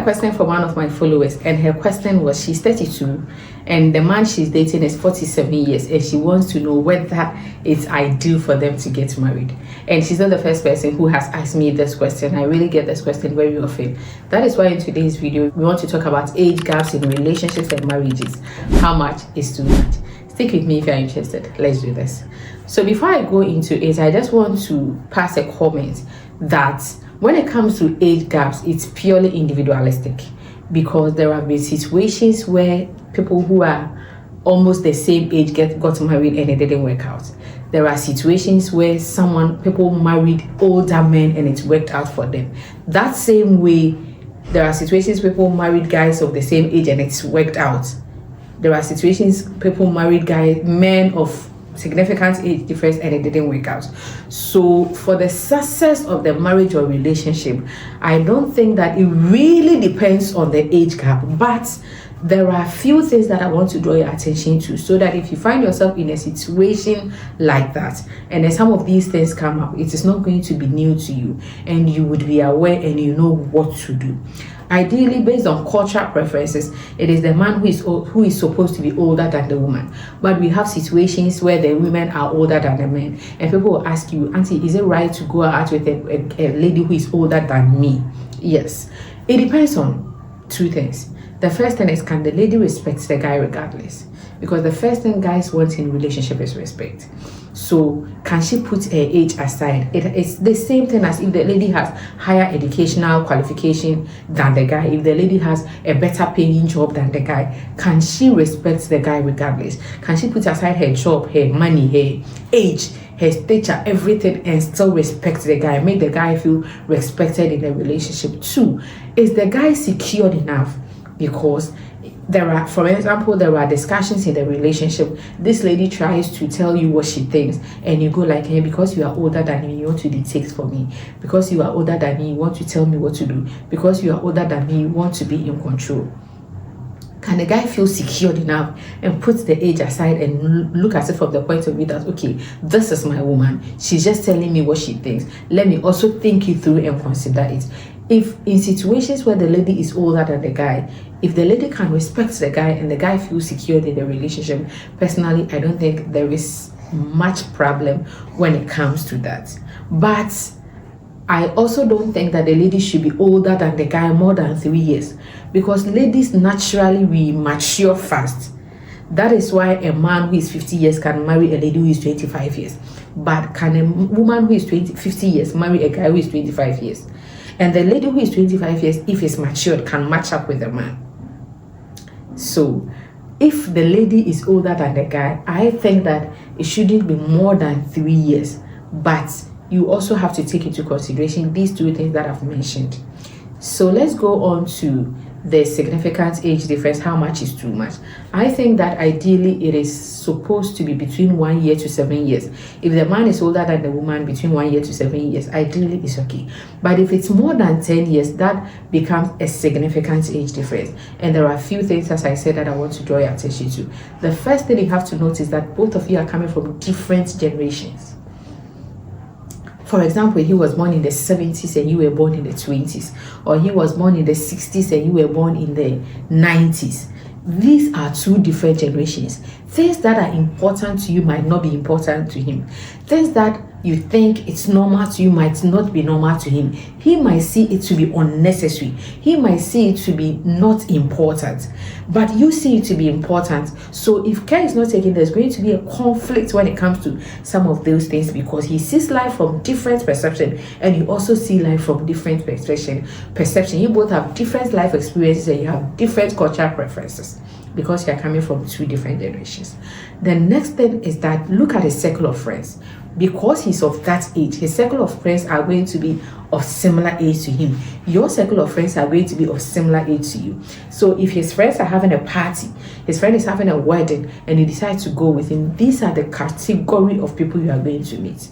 a question from one of my followers, and her question was, she's 32 and the man she's dating is 47 years, and she wants to know whether it's ideal for them to get married. And she's not the first person who has asked me this question. I really get this question very often. That is why in today's video we want to talk about age gaps in relationships and marriages. How much is too much? Stick with me if you're interested. Let's do this. So before I go into it, I just want to pass a comment that when it comes to age gaps, it's purely individualistic, because there have been situations where people who are almost the same age got married and it didn't work out. There are situations where people married older men and it worked out for them. That same way, there are situations people married guys of the same age and it's worked out. There are situations people married men of significant age difference and it didn't work out. So for the success of the marriage or relationship, I don't think that it really depends on the age gap, but there are a few things that I want to draw your attention to, so that if you find yourself in a situation like that and then some of these things come up, it is not going to be new to you and you would be aware and you know what to do. Ideally, based on cultural preferences, it is the man who is supposed to be older than the woman. But we have situations where the women are older than the men, and people will ask you, Auntie, is it right to go out with a lady who is older than me? Yes. It depends on two things. The first thing is, can the lady respect the guy regardless? Because the first thing guys want in a relationship is respect. So can she put her age aside? It's the same thing as if the lady has higher educational qualification than the guy. If the lady has a better paying job than the guy, can she respect the guy regardless? Can she put aside her job, her money, her age, her stature, everything, and still respect the guy, make the guy feel respected in the relationship? Two, is the guy secured enough? Because for example, there are discussions in the relationship. This lady tries to tell you what she thinks, and you go like, hey, because you are older than me, you want to dictate for me. Because you are older than me, you want to tell me what to do. Because you are older than me, you want to be in control. Can the guy feel secured enough and put the age aside and look at it from the point of view that, okay, this is my woman, she's just telling me what she thinks, let me also think it through and consider it. If in situations where the lady is older than the guy, if the lady can respect the guy and the guy feels secured in the relationship, personally, I don't think there is much problem when it comes to that. But I also don't think that the lady should be older than the guy more than 3 years, because ladies naturally we mature fast. That is why a man who is 50 years can marry a lady who is 25 years. But can a woman who is 50 years marry a guy who is 25 years? And the lady who is 25 years, if he's matured, can match up with the man. So if the lady is older than the guy, I think that it shouldn't be more than 3 years. But you also have to take into consideration these two things that I've mentioned. So let's go on to the significant age difference. How much is too much? I think that ideally it is supposed to be between 1 year to 7 years. If the man is older than the woman, between 1 year to 7 years, ideally it's okay. But if it's more than 10 years, that becomes a significant age difference. And there are a few things, as I said, that I want to draw your attention to. The first thing you have to notice is that both of you are coming from different generations. For example, he was born in the 70s and you were born in the 20s, or he was born in the 60s and you were born in the 90s. These are two different generations. Things that are important to you might not be important to him. Things that you think it's normal to you might not be normal to him. He might see it to be unnecessary. He might see it to be not important. But you see it to be important. So if care is not taken, there's going to be a conflict when it comes to some of those things, because he sees life from different perception and you also see life from different perception. You both have different life experiences and you have different cultural preferences, because you are coming from two different generations. The next thing is that look at his circle of friends. Because he's of that age, his circle of friends are going to be of similar age to him. Your circle of friends are going to be of similar age to you. So if his friends are having a party, his friend is having a wedding, and you decide to go with him, these are the category of people you are going to meet.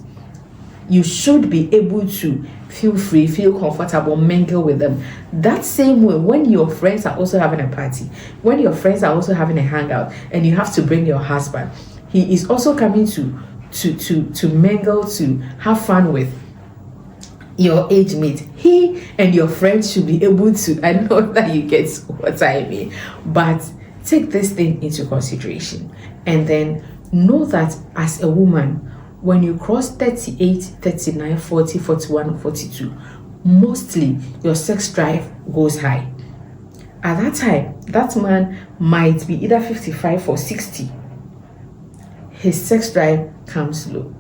You should be able to feel free, feel comfortable, mingle with them. That same way, when your friends are also having a party, when your friends are also having a hangout, and you have to bring your husband, he is also coming to mingle, to have fun with. your age mate, he and your friends should be able to, I know that you get what I mean, but take this thing into consideration. And then know that as a woman, when you cross 38, 39, 40, 41, 42, mostly your sex drive goes high. At that time, that man might be either 55 or 60. His sex drive comes low.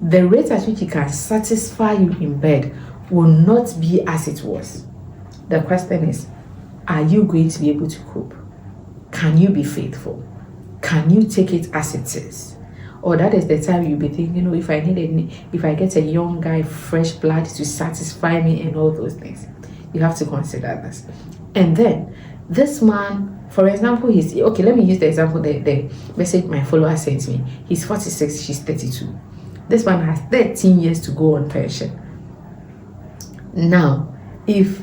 The rate at which he can satisfy you in bed will not be as it was. The question is, are you going to be able to cope? Can you be faithful? Can you take it as it is? Or that is the time you'll be thinking, if I get a young guy, fresh blood to satisfy me and all those things. You have to consider this. And then this man, for example, let me use the example, the message my follower sent me. He's 46, she's 32. This man has 13 years to go on pension. Now, if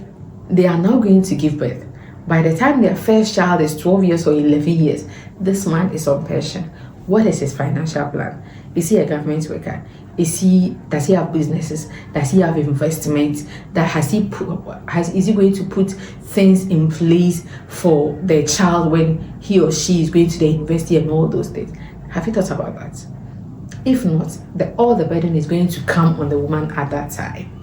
they are now going to give birth, by the time their first child is 12 years or 11 years, this man is on pension. What is his financial plan? Is he a government worker? Does he have businesses? Does he have investments? Is he going to put things in place for the child when he or she is going to the university and all those things? Have you thought about that? If not, all the burden is going to come on the woman at that time.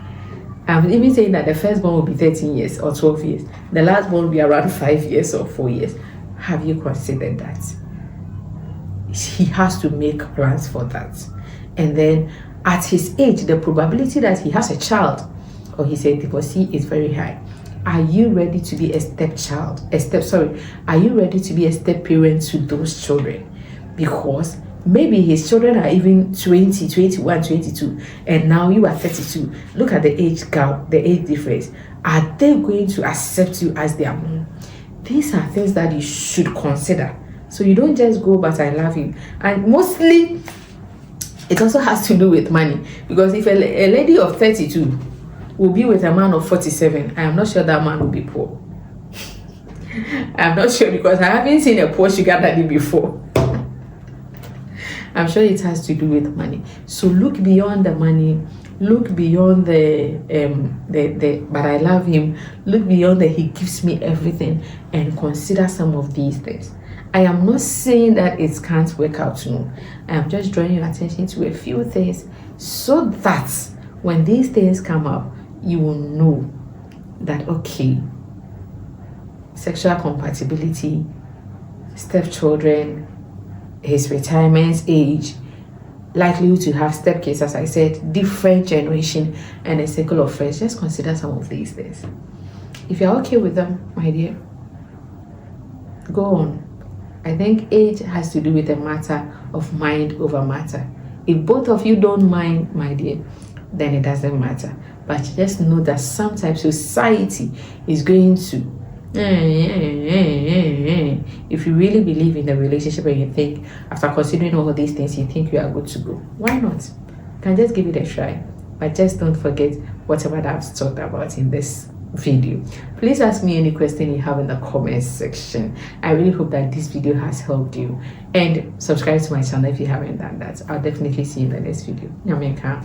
I'm even saying that the firstborn will be 13 years or 12 years. The lastborn will be around 5 years or 4 years. Have you considered that? He has to make plans for that. And then at his age, the probability that he has a child or he's a divorcee is very high. Are you ready to be a stepchild? Are you ready to be a step parent to those children? Because maybe his children are even 20, 21, 22, and now you are 32. Look at the age gap, the age difference. Are they going to accept you as their mom? These are things that you should consider. So you don't just go, but I love you. And mostly, it also has to do with money. Because if a lady of 32 will be with a man of 47, I am not sure that man will be poor. I'm not sure, because I haven't seen a poor sugar daddy before. I'm sure it has to do with money. So look beyond the money. Look beyond the but I love him. Look beyond the he gives me everything, and consider some of these things. I am not saying that it can't work out, no. I am just drawing your attention to a few things so that when these things come up, you will know that, okay, sexual compatibility, stepchildren, his retirement age, likely to have stepkids, as I said, different generation, and a circle of friends. Just consider some of these things. If you're okay with them, my dear, go on. I think age has to do with a matter of mind over matter. If both of you don't mind, my dear, then it doesn't matter. But just know that sometimes society is going to, if you really believe in the relationship and you think, after considering all these things, you think you are good to go, why not? You can just give it a try. But just don't forget whatever that I've talked about in this video. Please ask me any question you have in the comments section. I really hope that this video has helped you, and subscribe to my channel if you haven't done that. I'll definitely see you in the next video. Nyameka.